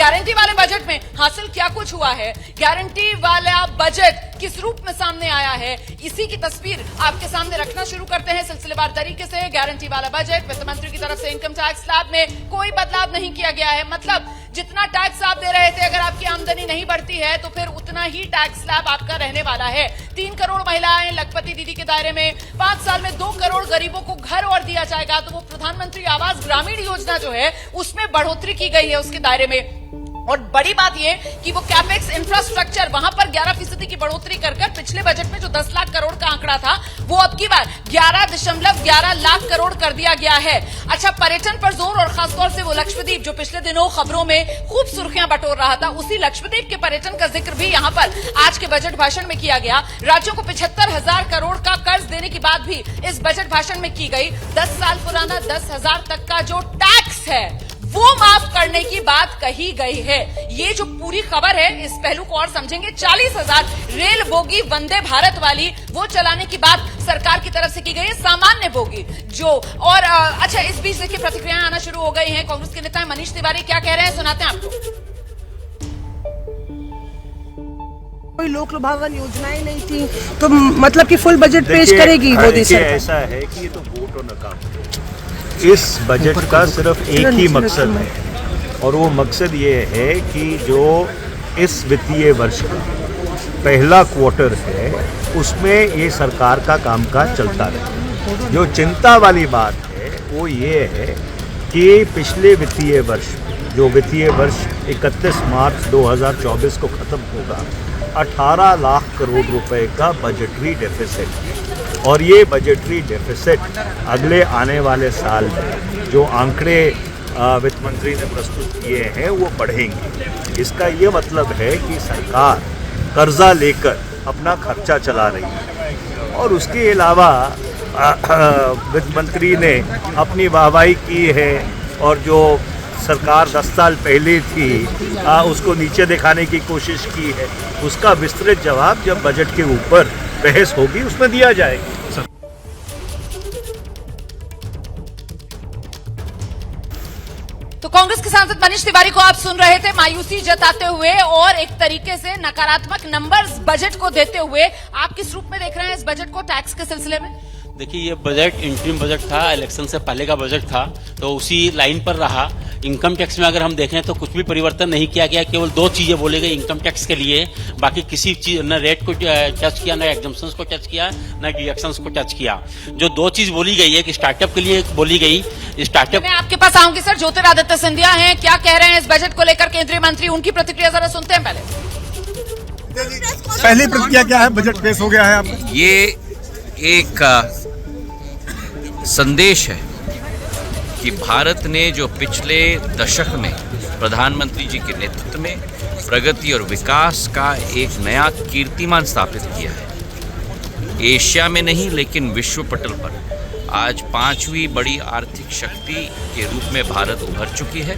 Guarantee वाले budget में हासिल क्या कुछ हुआ है, गारंटी वाला बजट किस रूप में सामने आया है, इसी की तस्वीर आपके सामने रखना शुरू करते हैं सिलसिलेवार तरीके से। गारंटी वाला बजट, वित्त मंत्री की तरफ से इनकम टैक्स स्लैब में कोई बदलाव नहीं किया गया है। मतलब जितना टैक्स आप दे रहे थे, अगर आपकी आमदनी नहीं बढ़ती है तो फिर उतना ही टैक्स स्लैब आपका रहने वाला है। 3 करोड़ महिलाएं लखपति दीदी के दायरे में, 5 साल में 2 करोड़ गरीबों को घर और दिया जाएगा। तो वो प्रधानमंत्री आवास ग्रामीण योजना जो है उसमें बढ़ोतरी की गई है उसके दायरे में। और बड़ी बात यह कि वो कैपेक्स इंफ्रास्ट्रक्चर वहां पर 11% की बढ़ोतरी कर पिछले बजट में जो 10 लाख करोड़ का आंकड़ा था वो अब की बार 11.11 लाख करोड़ कर दिया गया है। अच्छा, पर्यटन पर जोर, और खासतौर से वो लक्षद्वीप जो पिछले दिनों खबरों में खूब सुर्खियां बटोर रहा था, उसी लक्षद्वीप के पर्यटन का जिक्र भी यहां पर आज के बजट भाषण में किया गया। राज्यों को 75,000 करोड़ का कर्ज देने की बात भी इस बजट भाषण में की गई। 10 साल पुराना 10,000 तक का जो टैक्स है वो माफ करने की बात कही गई है। ये जो पूरी खबर है, इस पहलू को और समझेंगे। 40,000 रेल बोगी वंदे भारत वाली वो चलाने की बात सरकार की तरफ से की गई है, सामान्य बोगी जो। और अच्छा, इस बीच देखिए प्रतिक्रियाएं आना शुरू हो गई हैं। कांग्रेस के नेता मनीष तिवारी क्या कह रहे हैं, सुनाते हैं आपको। कोई लोक लुभावन योजनाएं नहीं थी, तो मतलब कि फुल बजट पेश करेगी मोदी सरकार। ऐसा है कि ये तो वोट और नकाम। इस बजट का सिर्फ एक ही मकसद है, और वो मकसद ये है कि जो इस वित्तीय वर्ष का पहला क्वार्टर है उसमें ये सरकार का कामकाज चलता रहे। जो चिंता वाली बात है वो ये है कि पिछले वित्तीय वर्ष, जो वित्तीय वर्ष 31 मार्च 2024 को ख़त्म होगा, 18 लाख करोड़ रुपए का बजटरी डेफिसिट, और ये बजटरी डेफिसिट अगले आने वाले साल में जो आंकड़े वित्त मंत्री ने प्रस्तुत किए हैं वो बढ़ेंगे। इसका ये मतलब है कि सरकार कर्जा लेकर अपना खर्चा चला रही है। और उसके अलावा वित्त मंत्री ने अपनी वाहवाही की है, और जो सरकार 10 साल पहले थी उसको नीचे दिखाने की कोशिश की है। उसका विस्तृत जवाब जब बजट के ऊपर बहस होगी उसमें दिया जाएगा। तो कांग्रेस के सांसद मनीष तिवारी को आप सुन रहे थे, मायूसी जताते हुए और एक तरीके से नकारात्मक नंबर्स बजट को देते हुए। आप किस रूप में देख रहे हैं इस बजट को टैक्स के सिलसिले में? देखिए, ये बजट इंटरिम बजट था, इलेक्शन से पहले का बजट था, तो उसी लाइन पर रहा। इनकम टैक्स में अगर हम देखें तो कुछ भी परिवर्तन नहीं किया गया, केवल 2 चीजें बोली गई इनकम टैक्स के लिए। बाकी किसी चीज न रेट को टच किया, न एग्जम्पशंस को टच किया, न डिडक्शंस को टच किया। जो 2 चीज बोली गई है कि स्टार्टअप के लिए बोली गई, स्टार्टअप। मैं आपके पास आऊंगी सर। ज्योतिरादित्य सिंधिया हैं, क्या कह रहे हैं इस बजट को लेकर केंद्रीय मंत्री, उनकी प्रतिक्रिया जरा सुनते हैं पहली प्रतिक्रिया क्या है? बजट पेश हो गया है आपका। ये एक संदेश है कि भारत ने जो पिछले दशक में प्रधानमंत्री जी के नेतृत्व में प्रगति और विकास का एक नया कीर्तिमान स्थापित किया है। एशिया में नहीं लेकिन विश्व पटल पर आज 5वीं बड़ी आर्थिक शक्ति के रूप में भारत उभर चुकी है।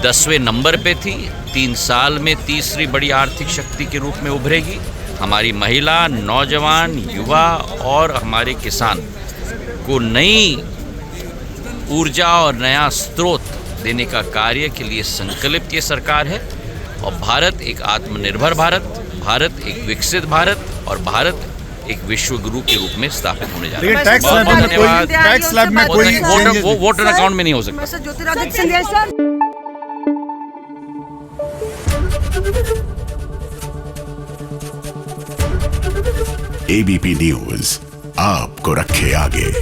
10वें नंबर पे थी, 3 साल में 3री बड़ी आर्थिक शक्ति के रूप में उभरेगी। हमारी महिला, नौजवान, युवा और हमारे किसान को नई ऊर्जा और नया स्रोत देने का कार्य के लिए संकल्पित ये सरकार है। और भारत एक आत्मनिर्भर भारत, भारत एक विकसित भारत, और भारत एक विश्व गुरु के रूप में स्थापित होने जा रहा है। टैक्स स्लैब में कोई वोटर अकाउंट में नहीं हो सकता। Jyotiraditya Scindia sir, ABP news आपको रखे आगे।